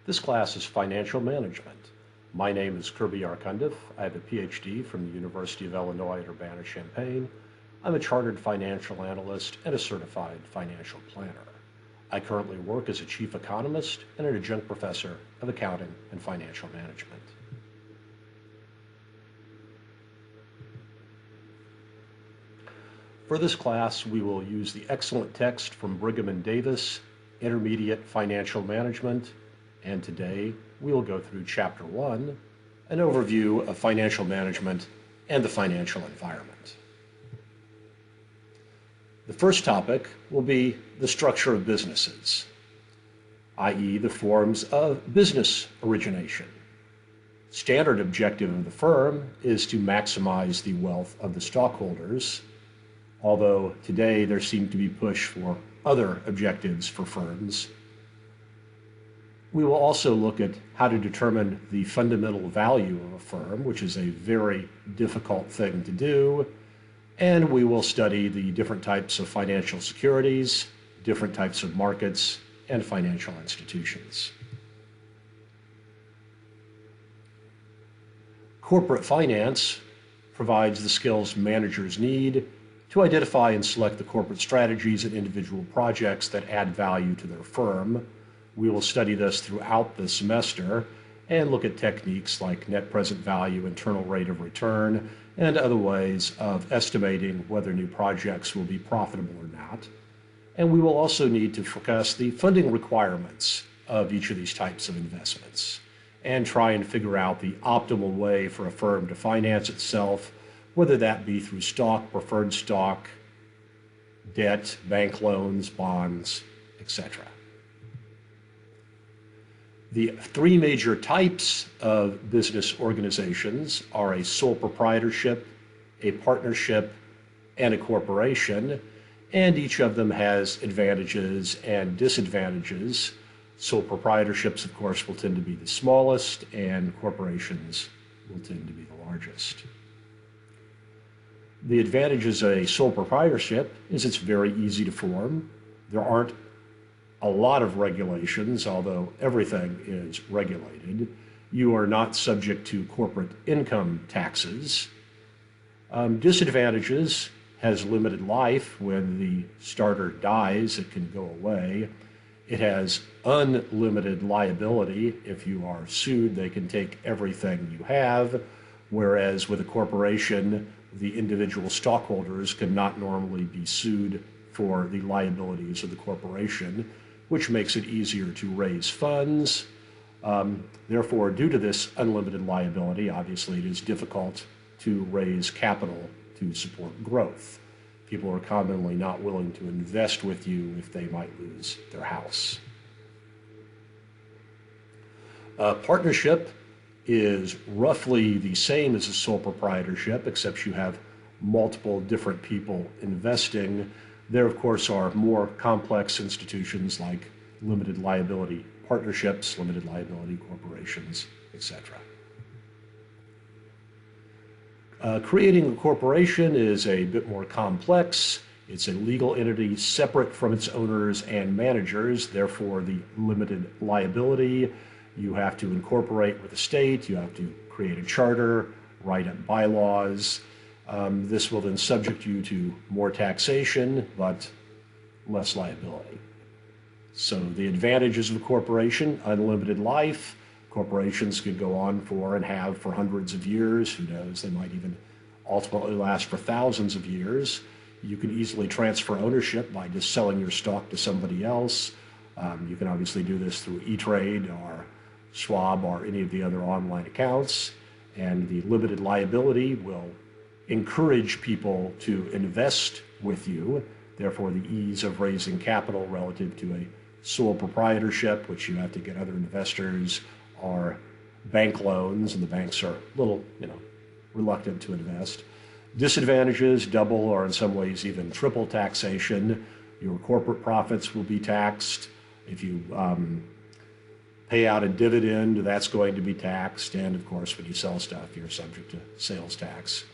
This class is financial management. My name is Kirby Arcundiff. I have a Ph.D. from the University of Illinois at Urbana-Champaign. I'm a chartered financial analyst and a certified financial planner. I currently work as a chief economist and an adjunct professor of accounting and financial management. For this class, we will use the excellent text from Brigham and Davis, Intermediate Financial Management, and today we will go through Chapter 1, an overview of financial management and the financial environment. The first topic will be the structure of businesses, i.e. the forms of business origination. Standard objective of the firm is to maximize the wealth of the stockholders, although today there seems to be push for other objectives for firms. We will also look at how to determine the fundamental value of a firm, which is a very difficult thing to do, and we will study the different types of financial securities, different types of markets, and financial institutions. Corporate finance provides the skills managers need to identify and select the corporate strategies and individual projects that add value to their firm. We will study this throughout the semester and look at techniques like net present value, internal rate of return, and other ways of estimating whether new projects will be profitable or not. And we will also need to forecast the funding requirements of each of these types of investments and try and figure out the optimal way for a firm to finance itself, whether that be through stock, preferred stock, debt, bank loans, bonds, etc. The three major types of business organizations are a sole proprietorship, a partnership, and a corporation, and each of them has advantages and disadvantages. Sole proprietorships, of course, will tend to be the smallest, and corporations will tend to be the largest. The advantages of a sole proprietorship is it's very easy to form. There aren't a lot of regulations, although everything is regulated. You are not subject to corporate income taxes. Disadvantages has limited life. When the starter dies, it can go away. It has unlimited liability. If you are sued, they can take everything you have, whereas with a corporation, the individual stockholders cannot normally be sued for the liabilities of the corporation, which makes it easier to raise funds. Therefore, due to this unlimited liability, obviously it is difficult to raise capital to support growth. People are commonly not willing to invest with you if they might lose their house. Partnership is roughly the same as a sole proprietorship, except you have multiple different people investing. There, of course, are more complex institutions like limited liability partnerships, limited liability corporations, etc. Creating a corporation is a bit more complex. It's a legal entity separate from its owners and managers, therefore the limited liability. You have to incorporate with the state, you have to create a charter, write up bylaws. This will then subject you to more taxation, but less liability. So the advantages of a corporation: unlimited life. Corporations can go on for and have for hundreds of years. Who knows, they might even ultimately last for thousands of years. You can easily transfer ownership by just selling your stock to somebody else. You can obviously do this through E-Trade or Schwab or any of the other online accounts. And the limited liability will encourage people to invest with you. Therefore, the ease of raising capital relative to a sole proprietorship, which you have to get other investors, or bank loans, and the banks are a little, reluctant to invest. Disadvantages: double or in some ways even triple taxation. Your corporate profits will be taxed. If you pay out a dividend, that's going to be taxed. And of course, when you sell stuff, you're subject to sales tax.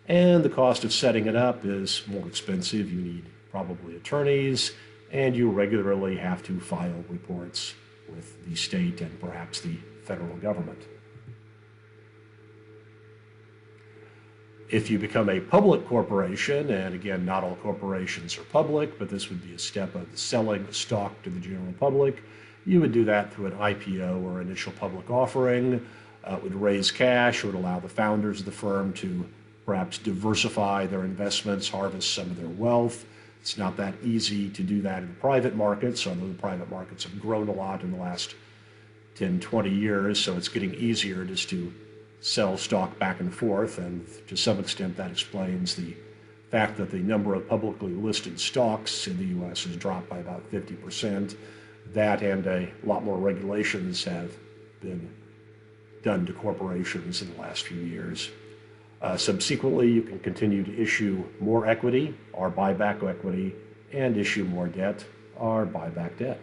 And the cost of setting it up is more expensive. You need probably attorneys, and you regularly have to file reports with the state and perhaps the federal government. If you become a public corporation, and again, not all corporations are public, but this would be a step of selling stock to the general public, you would do that through an IPO or initial public offering. It would raise cash. It would allow the founders of the firm to perhaps diversify their investments, harvest some of their wealth. It's not that easy to do that in the private markets, although the private markets have grown a lot in the last 10, 20 years, so it's getting easier just to sell stock back and forth, and to some extent that explains the fact that the number of publicly listed stocks in the U.S. has dropped by about 50%. That and a lot more regulations have been done to corporations in the last few years. Subsequently, you can continue to issue more equity or buy back equity, and issue more debt or buy back debt.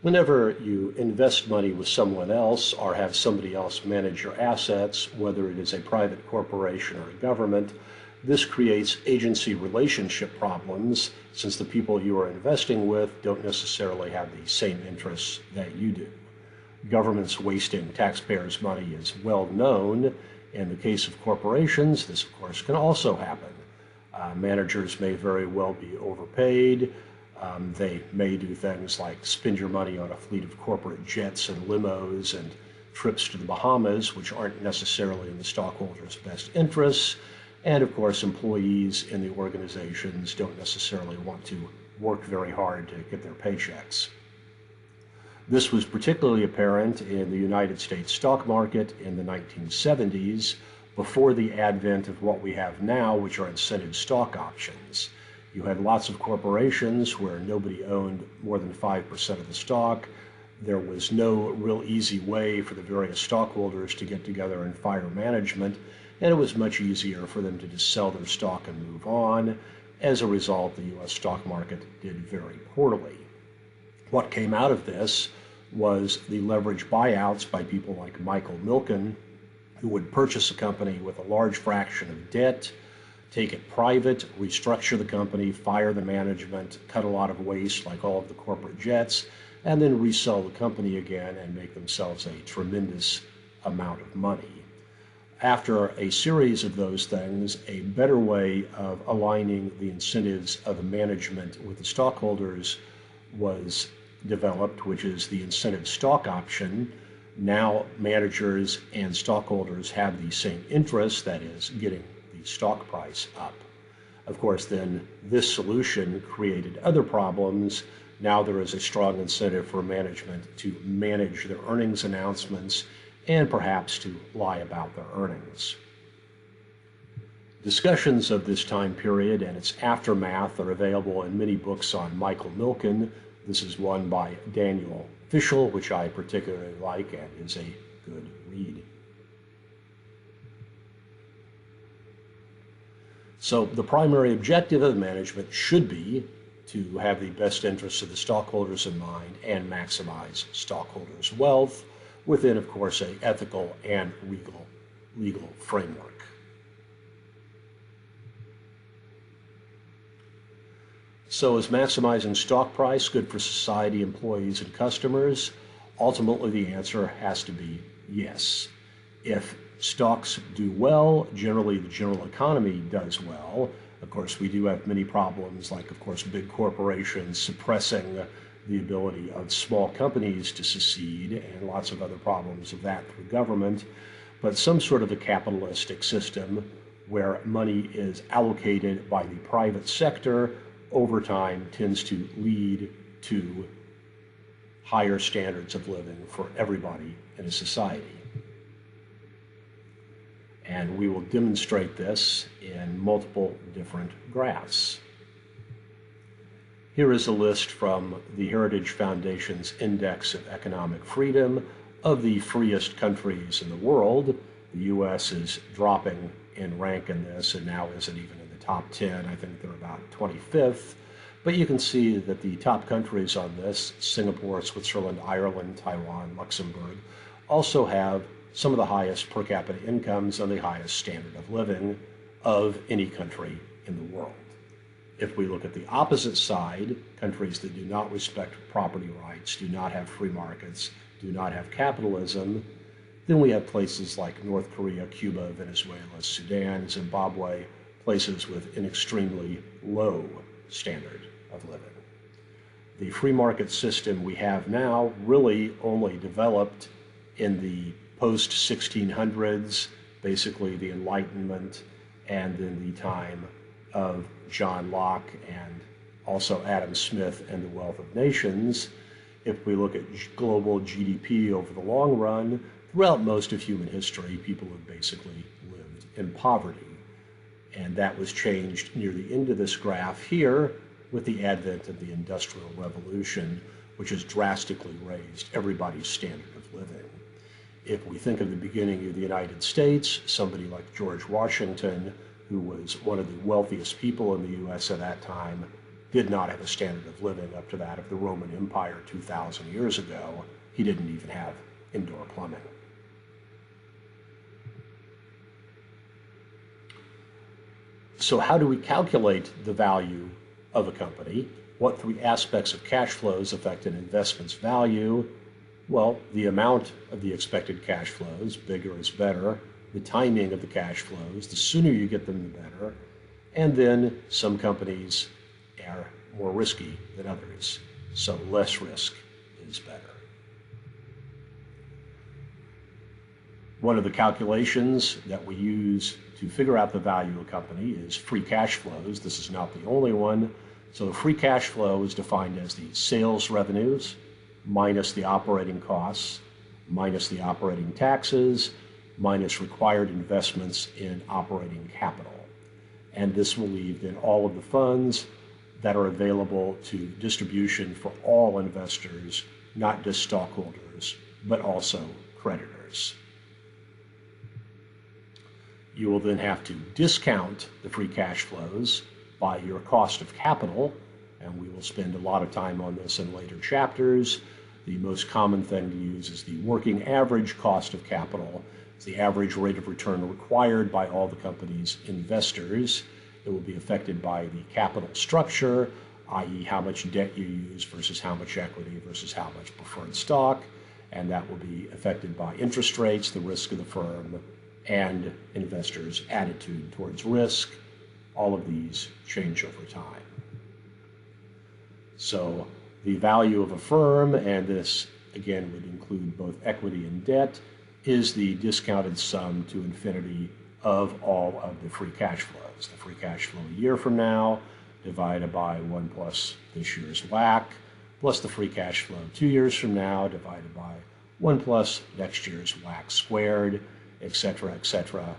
Whenever you invest money with someone else or have somebody else manage your assets, whether it is a private corporation or a government, this creates agency relationship problems, since the people you are investing with don't necessarily have the same interests that you do. Governments wasting taxpayers' money is well known. In the case of corporations, this of course can also happen. Managers may very well be overpaid. They may do things like spend your money on a fleet of corporate jets and limos and trips to the Bahamas, which aren't necessarily in the stockholders' best interests. And of course, employees in the organizations don't necessarily want to work very hard to get their paychecks. This was particularly apparent in the United States stock market in the 1970s, before the advent of what we have now, which are incentive stock options. You had lots of corporations where nobody owned more than 5% of the stock. There was no real easy way for the various stockholders to get together and fire management, and it was much easier for them to just sell their stock and move on. As a result, the U.S. stock market did very poorly. What came out of this was the leveraged buyouts by people like Michael Milken, who would purchase a company with a large fraction of debt, take it private, restructure the company, fire the management, cut a lot of waste like all of the corporate jets, and then resell the company again and make themselves a tremendous amount of money. After a series of those things, a better way of aligning the incentives of the management with the stockholders was developed, which is the incentive stock option. Now managers and stockholders have the same interest, that is, getting the stock price up. Of course, then this solution created other problems. Now there is a strong incentive for management to manage their earnings announcements and perhaps to lie about their earnings. Discussions of this time period and its aftermath are available in many books on Michael Milken. This is one by Daniel Fishel, which I particularly like and is a good read. So the primary objective of management should be to have the best interests of the stockholders in mind and maximize stockholders' wealth within, of course, an ethical and legal framework. So is maximizing stock price good for society, employees, and customers? Ultimately, the answer has to be yes. If stocks do well, generally the general economy does well. Of course, we do have many problems, like, of course, big corporations suppressing the ability of small companies to succeed, and lots of other problems of that through government. But some sort of a capitalistic system where money is allocated by the private sector over time tends to lead to higher standards of living for everybody in a society. And we will demonstrate this in multiple different graphs. Here is a list from the Heritage Foundation's Index of Economic Freedom of the freest countries in the world. The U.S. is dropping in rank in this and now isn't even in the top 10. I think they're about 25th. But you can see that the top countries on this, Singapore, Switzerland, Ireland, Taiwan, Luxembourg, also have some of the highest per capita incomes and the highest standard of living of any country in the world. If we look at the opposite side, countries that do not respect property rights, do not have free markets, do not have capitalism, then we have places like North Korea, Cuba, Venezuela, Sudan, Zimbabwe, places with an extremely low standard of living. The free market system we have now really only developed in the post-1600s, basically the Enlightenment, and in the time of John Locke and also Adam Smith and the Wealth of Nations. If we look at global GDP over the long run, throughout most of human history, people have basically lived in poverty. And that was changed near the end of this graph here with the advent of the Industrial Revolution, which has drastically raised everybody's standard of living. If we think of the beginning of the United States, somebody like George Washington, who was one of the wealthiest people in the U.S. at that time, did not have a standard of living up to that of the Roman Empire 2,000 years ago. He didn't even have indoor plumbing. So how do we calculate the value of a company? What three aspects of cash flows affect an investment's value? Well, the amount of the expected cash flows, bigger is better, the timing of the cash flows, the sooner you get them, the better, and then some companies are more risky than others, so less risk is better. One of the calculations that we use to figure out the value of a company is free cash flows. This is not the only one. So free cash flow is defined as the sales revenues minus the operating costs, minus the operating taxes, minus required investments in operating capital. And this will leave then all of the funds that are available to distribution for all investors, not just stockholders, but also creditors. You will then have to discount the free cash flows by your cost of capital, and we will spend a lot of time on this in later chapters. The most common thing to use is the working average cost of capital. It's the average rate of return required by all the company's investors. It will be affected by the capital structure, i.e. how much debt you use versus how much equity versus how much preferred stock, and that will be affected by interest rates, the risk of the firm, and investors' attitude towards risk. All of these change over time. So the value of a firm, and this again would include both equity and debt, is the discounted sum to infinity of all of the free cash flows. The free cash flow a year from now divided by 1 plus this year's WACC, plus the free cash flow 2 years from now divided by 1 plus next year's WACC squared, etc.,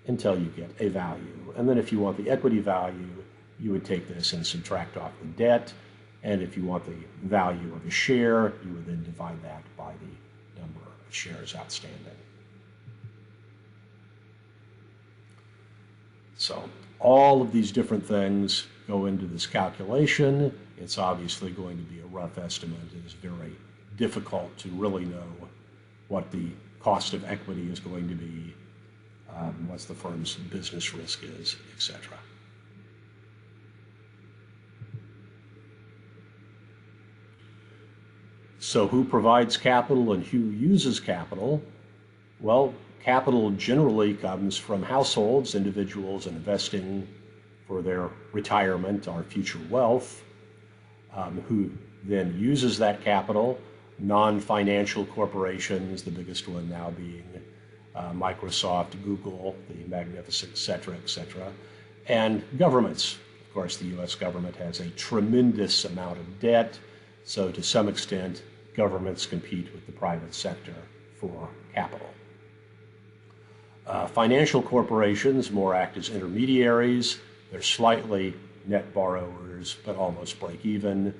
until you get a value. And then if you want the equity value, you would take this and subtract off the debt. And if you want the value of a share, you would then divide that by the number of shares outstanding. So all of these different things go into this calculation. It's obviously going to be a rough estimate. It is very difficult to really know what the cost of equity is going to be, what the firm's business risk is, etc. So who provides capital and who uses capital? Well, capital generally comes from households, individuals investing for their retirement or future wealth. Who then uses that capital? Non-financial corporations, the biggest one now being Microsoft, Google, the magnificent, etc., and governments. Of course, the U.S. government has a tremendous amount of debt, so to some extent, governments compete with the private sector for capital. Financial corporations more act as intermediaries. They're slightly net borrowers, but almost break even.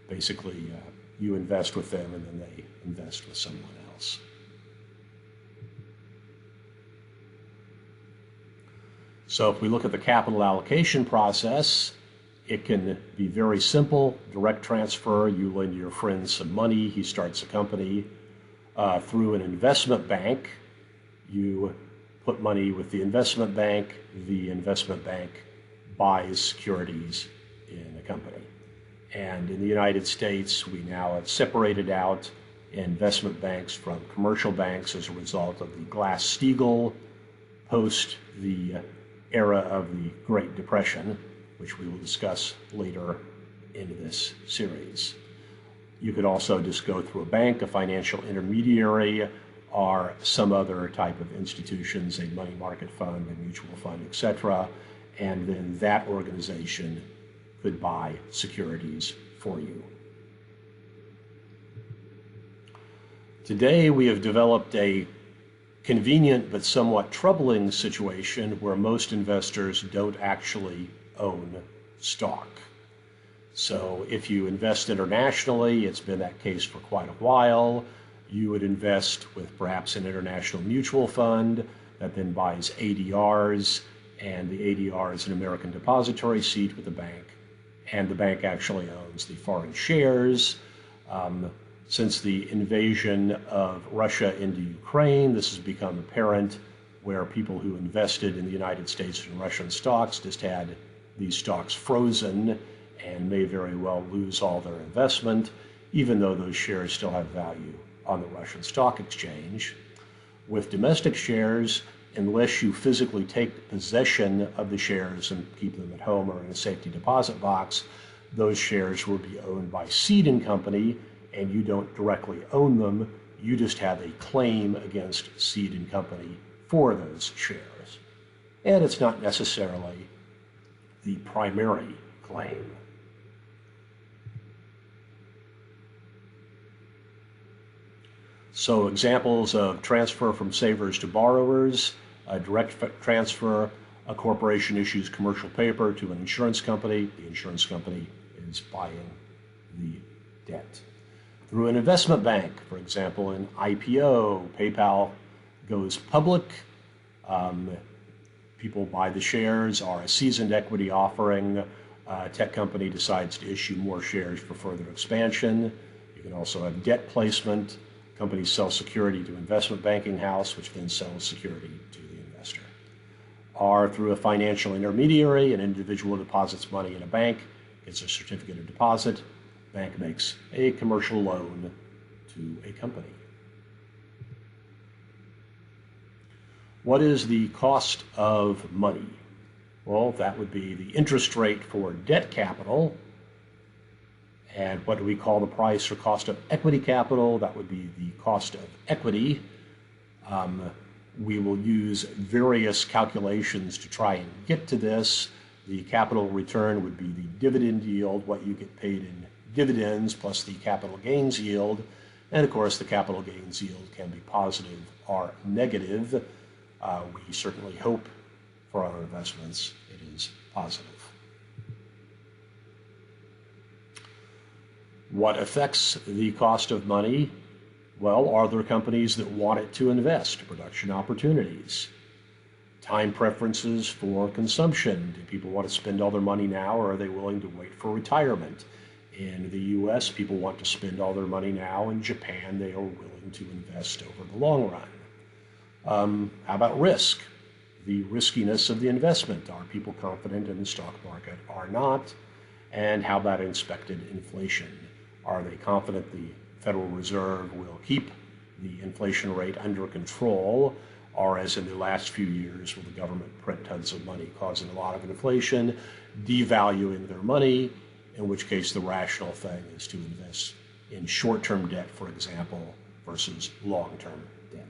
Basically, you invest with them and then they invest with someone else. So if we look at the capital allocation process, it can be very simple. Direct transfer, you lend your friend some money, he starts a company. Through an investment bank, you put money with the investment bank buys securities in a company. And in the United States, we now have separated out investment banks from commercial banks as a result of the Glass-Steagall post the era of the Great Depression, which we will discuss later in this series. You could also just go through a bank, a financial intermediary, or some other type of institutions, a money market fund, a mutual fund, etc., and then that organization could buy securities for you. Today, we have developed a convenient but somewhat troubling situation where most investors don't actually own stock. So if you invest internationally, it's been that case for quite a while, you would invest with perhaps an international mutual fund that then buys ADRs, and the ADR is an American depository seat with the bank, and the bank actually owns the foreign shares. Since the invasion of Russia into Ukraine, this has become apparent where people who invested in the United States and Russian stocks just had these stocks frozen and may very well lose all their investment, even though those shares still have value on the Russian stock exchange. With domestic shares, unless you physically take possession of the shares and keep them at home or in a safety deposit box, those shares will be owned by seed and company, and you don't directly own them, you just have a claim against seed and company for those shares. And it's not necessarily the primary claim. So examples of transfer from savers to borrowers, a direct transfer, a corporation issues commercial paper to an insurance company, the insurance company is buying the debt. Through an investment bank, for example, an IPO, PayPal goes public, people buy the shares, or a seasoned equity offering, a tech company decides to issue more shares for further expansion. You can also have debt placement, companies sell security to investment banking house, which then sells security to the investor. Or through a financial intermediary, an individual deposits money in a bank, gets a certificate of deposit, bank makes a commercial loan to a company. What is the cost of money? Well, that would be the interest rate for debt capital. And what do we call the price or cost of equity capital? That would be the cost of equity. We will use various calculations to try and get to this. The capital return would be the dividend yield, what you get paid in dividends, plus the capital gains yield. And of course, the capital gains yield can be positive or negative. We certainly hope for our investments it is positive. What affects the cost of money? Well, are there companies that want it to invest? Production opportunities. Time preferences for consumption. Do people want to spend all their money now, or are they willing to wait for retirement? In the US, people want to spend all their money now. In Japan, they are willing to invest over the long run. How about risk? The riskiness of the investment. Are people confident in the stock market or not? And how about expected inflation? Are they confident the Federal Reserve will keep the inflation rate under control, or as in the last few years, will the government print tons of money, causing a lot of inflation, devaluing their money, in which case the rational thing is to invest in short-term debt, for example, versus long-term debt.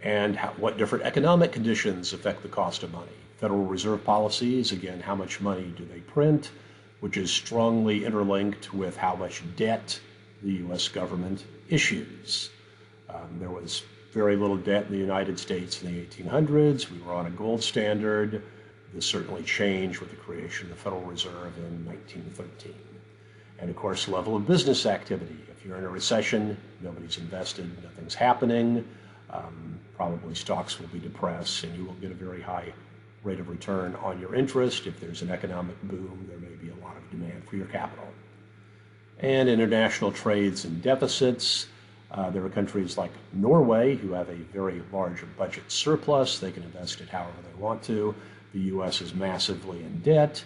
And what different economic conditions affect the cost of money? Federal Reserve policies, again, how much money do they print, which is strongly interlinked with how much debt the U.S. government issues. There was very little debt in the United States in the 1800s. We were on a gold standard. This certainly changed with the creation of the Federal Reserve in 1913. And of course, level of business activity. If you're in a recession, nobody's invested, nothing's happening, probably stocks will be depressed and you will get a very high rate of return on your interest. If there's an economic boom, there may be a lot of demand for your capital. And international trades and deficits. There are countries like Norway who have a very large budget surplus. They can invest it however they want to. The U.S. is massively in debt,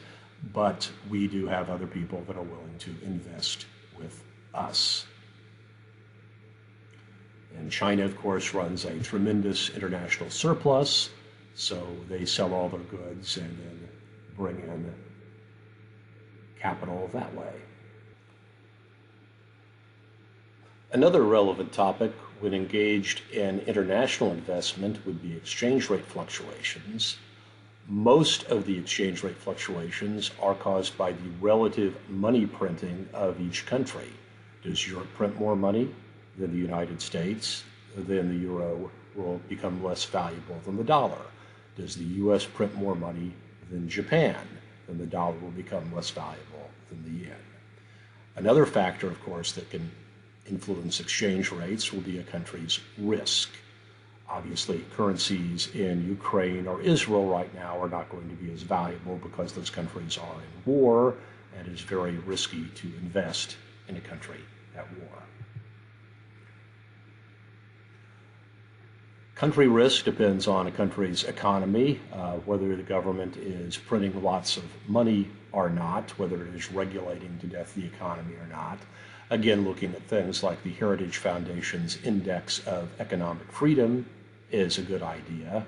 but we do have other people that are willing to invest with us. And China, of course, runs a tremendous international surplus, so they sell all their goods and then bring in capital that way. Another relevant topic when engaged in international investment would be exchange rate fluctuations. Most of the exchange rate fluctuations are caused by the relative money printing of each country. Does Europe print more money than the United States? Then the euro will become less valuable than the dollar. Does the US print more money than Japan? Then the dollar will become less valuable than the yen. Another factor, of course, that can influence exchange rates will be a country's risk. Obviously, currencies in Ukraine or Israel right now are not going to be as valuable because those countries are in war, and it's very risky to invest in a country at war. Country risk depends on a country's economy, whether the government is printing lots of money or not, whether it is regulating to death the economy or not. Again, looking at things like the Heritage Foundation's Index of Economic Freedom is a good idea.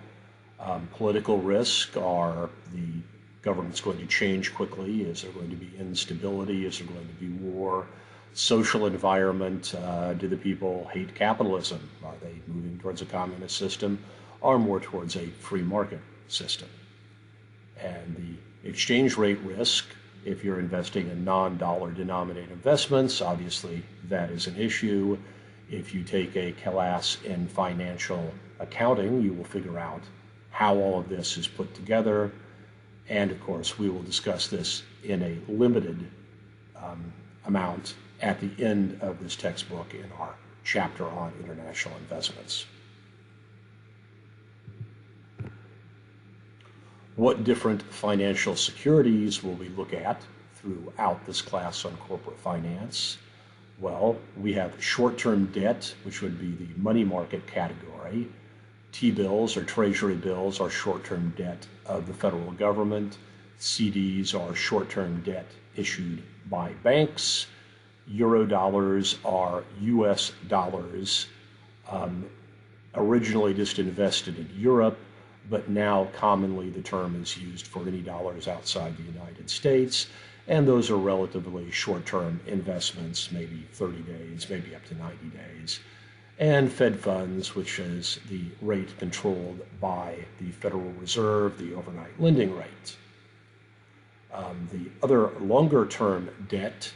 Political risk, are the government's going to change quickly? Is there going to be instability? Is there going to be war? Social environment, do the people hate capitalism? Are they moving towards a communist system or more towards a free market system? And the exchange rate risk, if you're investing in non-dollar denominated investments, obviously that is an issue. If you take a class in financial accounting, you will figure out how all of this is put together. And of course, we will discuss this in a limited amount at the end of this textbook in our chapter on international investments. What different financial securities will we look at throughout this class on corporate finance? Well, we have short-term debt, which would be the money market category. T-bills or treasury bills are short-term debt of the federal government. CDs are short-term debt issued by banks. Eurodollars are US dollars, originally just invested in Europe, but now commonly the term is used for any dollars outside the United States, and those are relatively short-term investments, maybe 30 days, maybe up to 90 days. And Fed funds, which is the rate controlled by the Federal Reserve, the overnight lending rate. The other longer-term debt,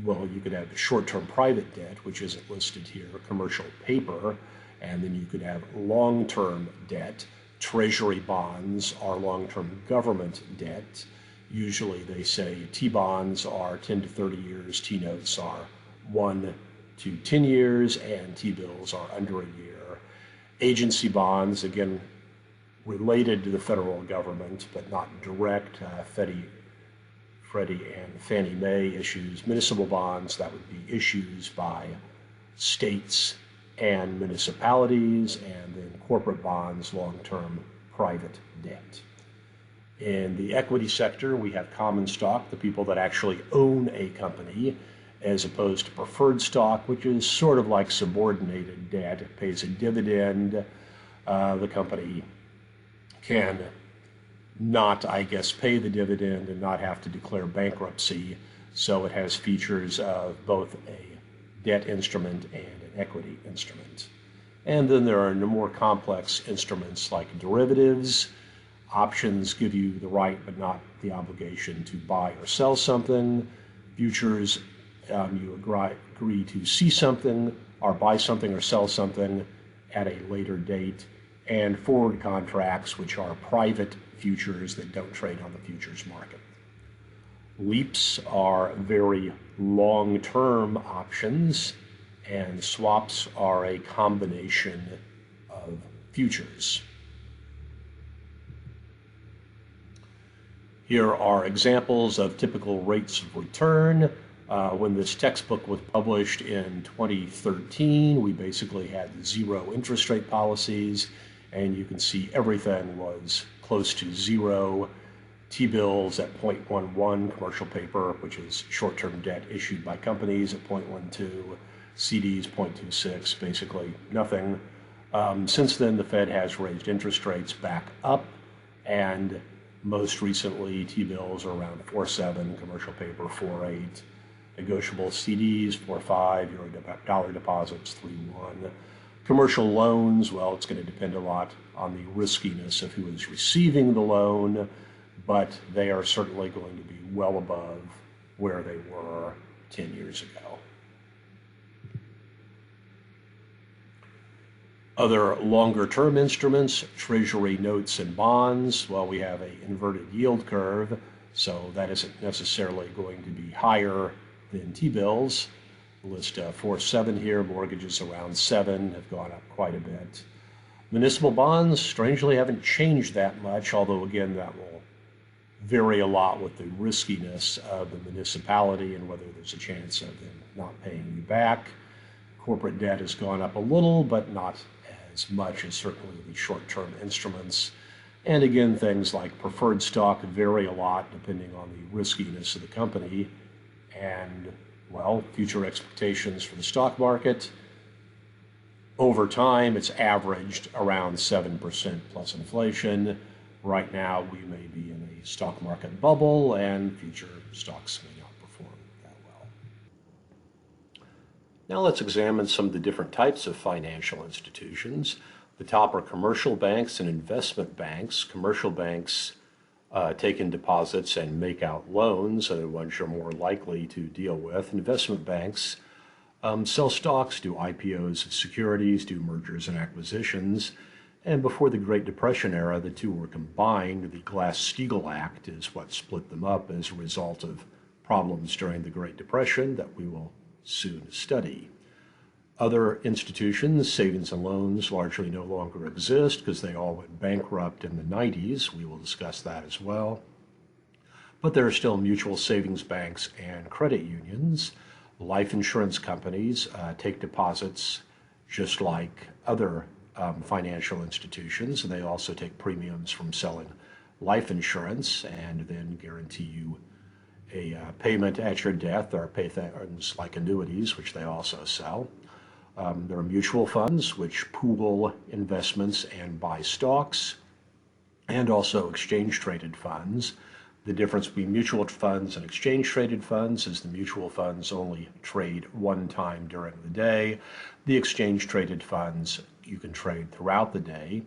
well, you could have short-term private debt, which isn't listed here, commercial paper, and then you could have long-term debt. Treasury bonds are long-term government debt. Usually they say T-bonds are 10 to 30 years, T-notes are 1 to 10 years, and T-bills are under a year. Agency bonds, again, related to the federal government, but not direct. Freddie and Fannie Mae issues municipal bonds. That would be issues by states and municipalities, and then corporate bonds, long-term private debt. In the equity sector, we have common stock, the people that actually own a company, as opposed to preferred stock, which is sort of like subordinated debt. It pays a dividend. The company can not, I guess, pay the dividend and not have to declare bankruptcy. So it has features of both a debt instrument and an equity instrument. And then there are more complex instruments like derivatives. Options give you the right but not the obligation to buy or sell something. Futures, you agree to see something or buy something or sell something at a later date. And forward contracts, which are private futures that don't trade on the futures market. Leaps are very long-term options, and swaps are a combination of futures. Here are examples of typical rates of return. When this textbook was published in 2013, we basically had zero interest rate policies, and you can see everything was close to zero. T-bills at 0.11, commercial paper, which is short-term debt issued by companies, at 0.12, CDs 0.26, basically nothing. Since then, the Fed has raised interest rates back up, and most recently, T-bills are around 4.7, commercial paper 4.8, negotiable CDs 4.5, euro dollar deposits 3.1. Commercial loans, well, it's going to depend a lot on the riskiness of who is receiving the loan, but they are certainly going to be well above where they were 10 years ago. Other longer-term instruments, treasury notes and bonds, well, we have an inverted yield curve, so that isn't necessarily going to be higher than T-bills. List 4.7 here, mortgages around 7 have gone up quite a bit. Municipal bonds, strangely, haven't changed that much, although again, that will vary a lot with the riskiness of the municipality and whether there's a chance of them not paying you back. Corporate debt has gone up a little, but not as much as certainly the short-term instruments. And again, things like preferred stock vary a lot depending on the riskiness of the company. And, well, future expectations for the stock market. Over time, it's averaged around 7% plus inflation. Right now, we may be in a stock market bubble, and future stocks may not perform that well. Now let's examine some of the different types of financial institutions. The top are commercial banks and investment banks. Commercial banks take in deposits and make out loans, the ones you're more likely to deal with. Investment banks sell stocks, do IPOs of securities, do mergers and acquisitions. And before the Great Depression era, the two were combined. The Glass-Steagall Act is what split them up as a result of problems during the Great Depression that we will soon study. Other institutions, savings and loans, largely no longer exist because they all went bankrupt in the 90s. We will discuss that as well. But there are still mutual savings banks and credit unions. Life insurance companies take deposits just like other financial institutions, and they also take premiums from selling life insurance and then guarantee you a payment at your death, or pay things like annuities, which they also sell. There are mutual funds, which pool investments and buy stocks, and also exchange-traded funds. The difference between mutual funds and exchange-traded funds is the mutual funds only trade one time during the day. The exchange-traded funds you can trade throughout the day.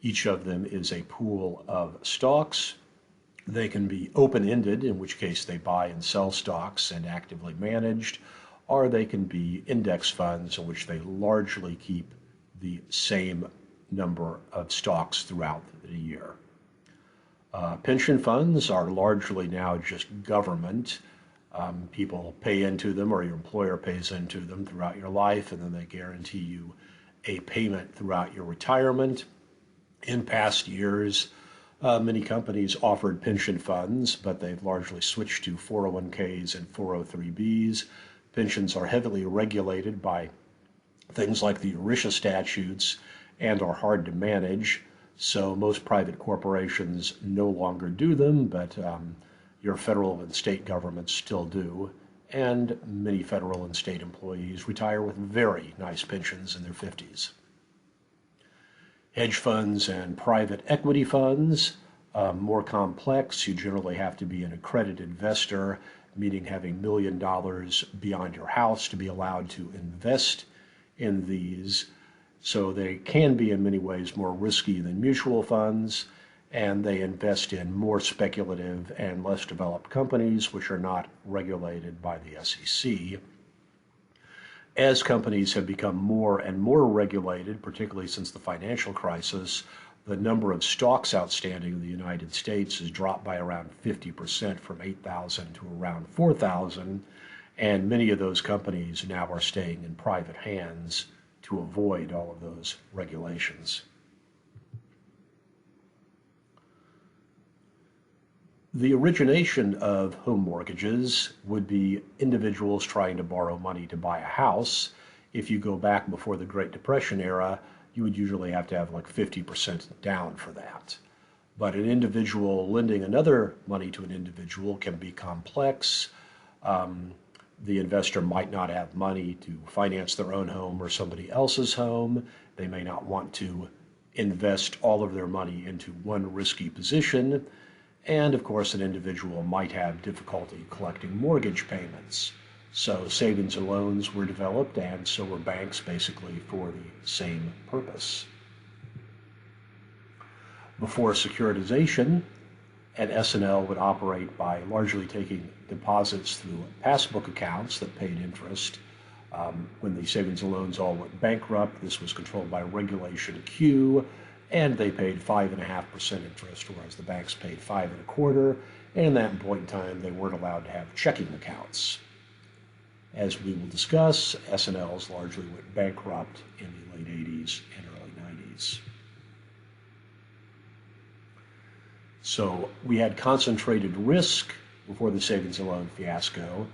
Each of them is a pool of stocks. They can be open-ended, in which case they buy and sell stocks and actively managed, or they can be index funds in which they largely keep the same number of stocks throughout the year. Pension funds are largely now just government. People pay into them, or your employer pays into them throughout your life, and then they guarantee you a payment throughout your retirement. In past years, many companies offered pension funds, but they've largely switched to 401ks and 403bs. Pensions are heavily regulated by things like the ERISA statutes and are hard to manage. So most private corporations no longer do them, but your federal and state governments still do. And many federal and state employees retire with very nice pensions in their 50s. Hedge funds and private equity funds, more complex. You generally have to be an accredited investor, meaning having $1 million beyond your house to be allowed to invest in these. So they can be in many ways more risky than mutual funds, and they invest in more speculative and less developed companies which are not regulated by the SEC. As companies have become more and more regulated, particularly since the financial crisis, the number of stocks outstanding in the United States has dropped by around 50%, from 8,000 to around 4,000, and many of those companies now are staying in private hands to avoid all of those regulations. The origination of home mortgages would be individuals trying to borrow money to buy a house. If you go back before the Great Depression era, you would usually have to have like 50% down for that. But an individual lending another money to an individual can be complex. The investor might not have money to finance their own home or somebody else's home. They may not want to invest all of their money into one risky position. And of course, an individual might have difficulty collecting mortgage payments. So savings and loans were developed, and so were banks, basically for the same purpose. Before securitization, an S&L would operate by largely taking deposits through passbook accounts that paid interest. When the savings and loans all went bankrupt, this was controlled by Regulation Q, and they paid 5.5% interest, whereas the banks paid 5.25%. And at that point in time, they weren't allowed to have checking accounts. As we will discuss, S&Ls largely went bankrupt in the late 80s and early 90s. So we had concentrated risk before the savings and loan fiasco.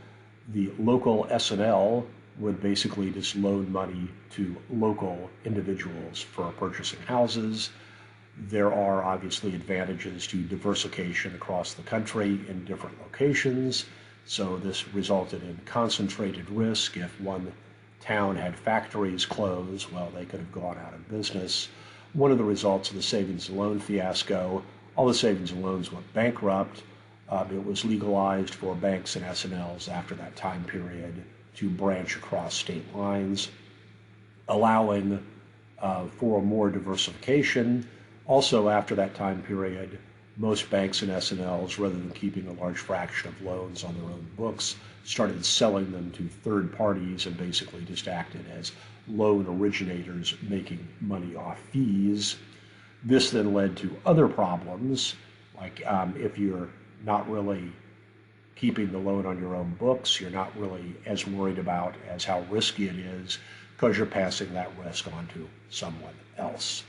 The local S&L would basically just loan money to local individuals for purchasing houses. There are obviously advantages to diversification across the country in different locations. So this resulted in concentrated risk. If one town had factories close, well, they could have gone out of business. One of the results of the savings and loan fiasco, all the savings and loans went bankrupt. It was legalized for banks and S&Ls after that time period to branch across state lines, allowing for more diversification. Also, after that time period, most banks and S&Ls, rather than keeping a large fraction of loans on their own books, started selling them to third parties and basically just acted as loan originators making money off fees. This then led to other problems, like if you're not really keeping the loan on your own books, you're not really as worried about as how risky it is because you're passing that risk on to someone else.